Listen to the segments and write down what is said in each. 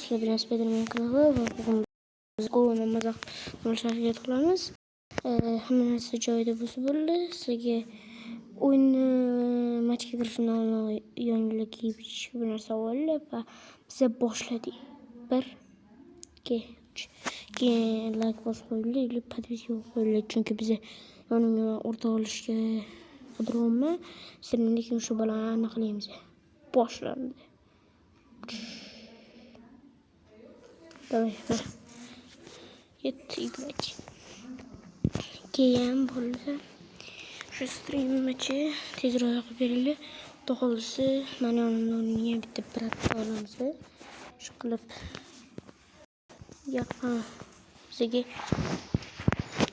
sizlar bilan Spiderman kanali va bugun biz Go'ni mazax qilishga harakat qilamiz. Hamma narsa joyida bo'lsa bo'ldi. Sizga o'yin matchga kirishdan oldin yangilik kiyib bir narsa olib va biz boshladik. 1 2 3 keyin like bosib qo'yinglar, podpiska qo'yinglar chunki biz yonimga o'rta olishga qidiryapman. Lekin shu bolani aniqlaymiz. Boshlandi. Давай, это играть. Keyin bo'ldi. Shu stream machi tezroq berildi. To'g'risi, mana yonimdan bitta brat olamiz. Shu qilib yaqin bizga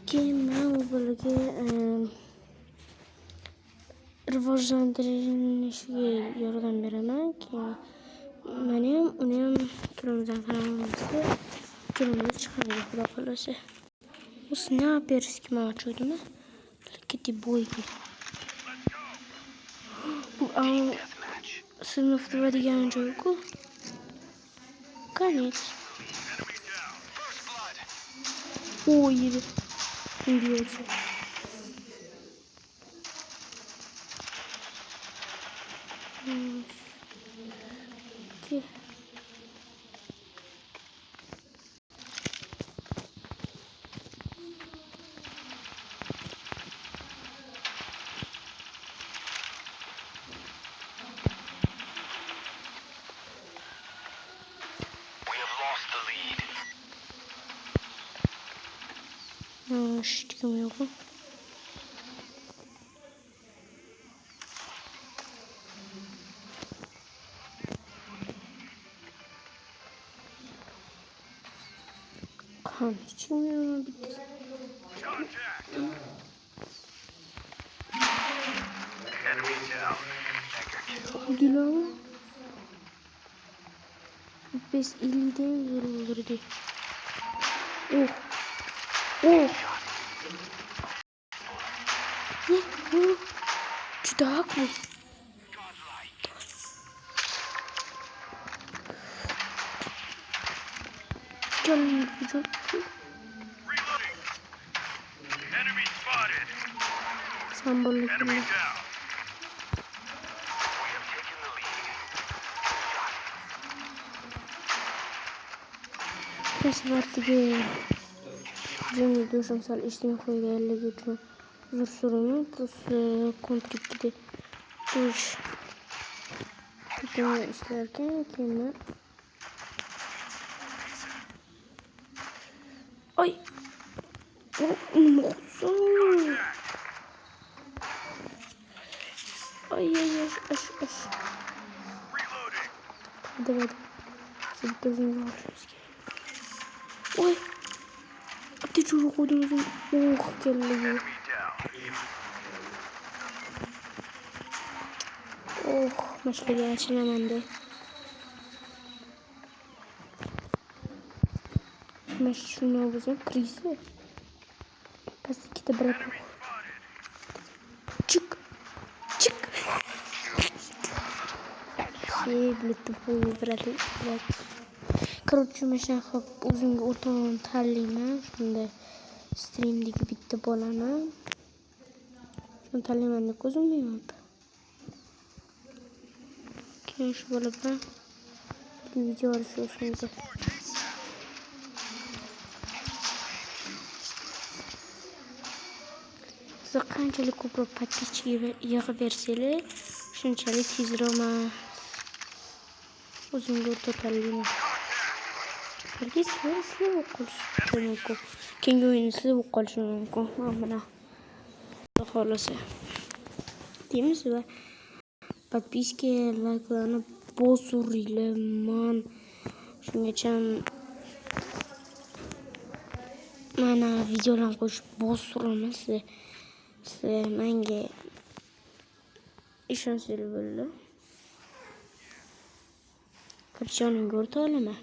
keyin men u bolaga rivojlantirishga yordam beraman. Keyin men ham uni ham kunimizdan qaramamizda kunimiz chiqadi xudo xolasa. Bu snaperski mavjudmi? Keti boyga. Bu sinfda degan joy-ku. Конец. Ой, бьется. Что у него? Что у него? Дилава? Без илиден вырвали. Ох! Ох! Чудак был. Самбольный. Sepertiga jangga do'shim sal eshitmay qo'yganligi uchun uzr so'rayman. Plus kontriktda tush ishlarkan keyin ay aş. Давай. Ой, а ты чего ходишь? Ух, келли. Ох, машина açılamadı. Машина возьмем krizi. Пасики-то брат. Чик. Блядь, тупой брат. Короче, men hop o'zimga o'rtog'im tanlayman. Shunda streamdagi bitta bolani. Shuni tanlayman deb ko'zim yumib. Keyin shu bola bilan video olishimiz. Siz qanchalik ko'proq podpiska yig'ib bersanglar, shunchalik tezroq o'zimga o'rta tanlayman. Herkes sizlar o'qishi mumkin. Keyingi o'yinni sizlar o'qishi mumkin. Mana xohlasa. Deymiz va podpiska, like'larni bosuringlar. Men shungacha mana videolarni qo'shib bosuraman. Sizlar menga ishonsanglar bo'ldi. Qachoningga o'rta olaman.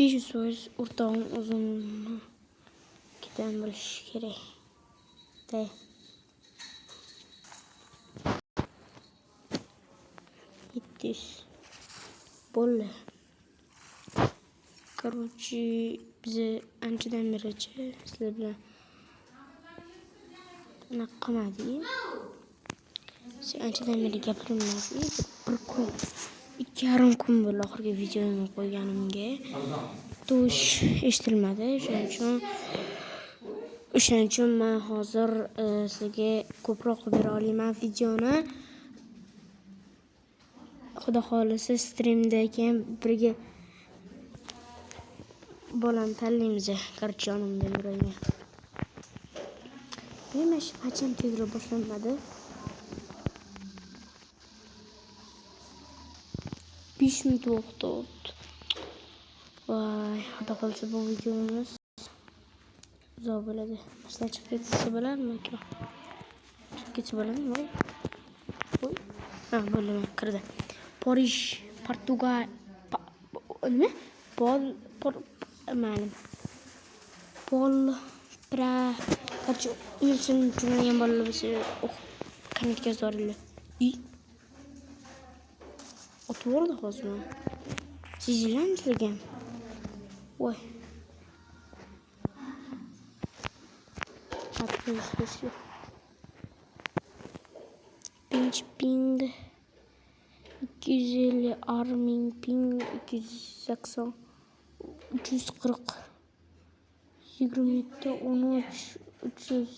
500% o'rtog'im o'zimni ketan bo'lishi kerak. Bitti. bo'ldi. Короче, biz anchadan berichi sizlar bilan anaqa qilmadik. Anchadan beri gapirmadik. Bir kun, 2,5 kun bo'ldi oxirgi videoni qo'yganimga. To'sh eshitilmadi. O'shaning uchun men hozir sizga ko'proq bera olaman videoni. Xudo xolisa streamda keyin birga bolani tanlaymiz. Qarjonimda yuragan. Nima ish hecham tezroq boshlanmadi. 5 minut vaqt o'tdi. Voy, xudo xolisa bu videomiz uzoq bo'ladi. Masalan, chiqib ketsa bo'ladimi? Chiqib ketsa bo'ladimi? Voy. Ha, bo'laman, kirdi. Parij, Portugal, nima? Короче, ingliz tushunmagan bolalar bo'lsa, kommentga yozinglar. O'tvordi hozir. Sizlarmi sizlarga? Voy. Ping 250, arming ping 280, 340, 27, 13, 300,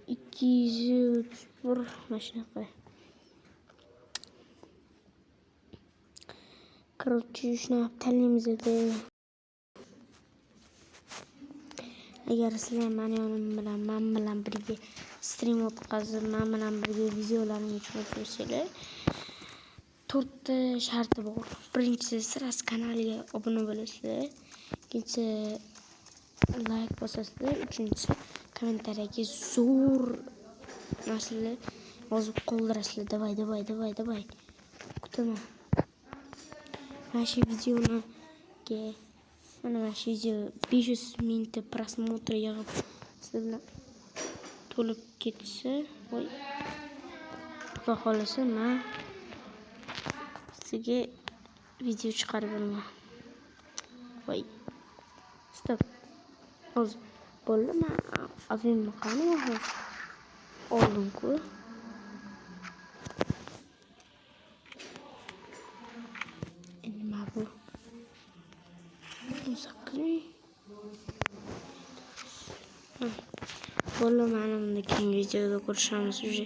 231 mashunaqa. Короче, shuni tanlaymiz edi. Agar sizlar men bilan birga stream o'tkazib, men bilan birga videolarimni ko'rsanglar, 4 ta sharti bor. Birinchisi, siz kanaliga obuna bo'lasizlar. Ikkinchisi, like bosasizlar. Uchinchisi, kommentariyaga zo'r narsalar yozib qoldirasizlar. Davay. Kutaman. Mana shu videoga mana shu video 500 mingta просмотр yig'ib sizlar to'lib ketsa, voy. Xudo xolisa men sizga video chiqarib beraman. Voy. Stop. Hozir bo'ldi. Men avim qani hozir. Oldimku. Nima bu? Sakri. Bo'ldi, mana keyingi videoda ko'rishamiz. Уже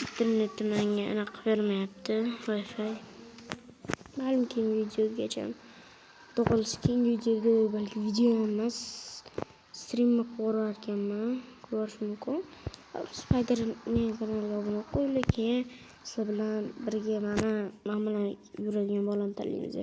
internetim menga anaqa bermayapti, Wi-Fi. Ma'lum keyingi videogacha. To'g'risi keyingi videoda balki video emas, stream ko'rarkanman, ko'rish mumkin. Spider-Man kanaliga obuna qo'ying, keyin sizlar bilan birga men bilan yuradigan bolani tanlaymiz.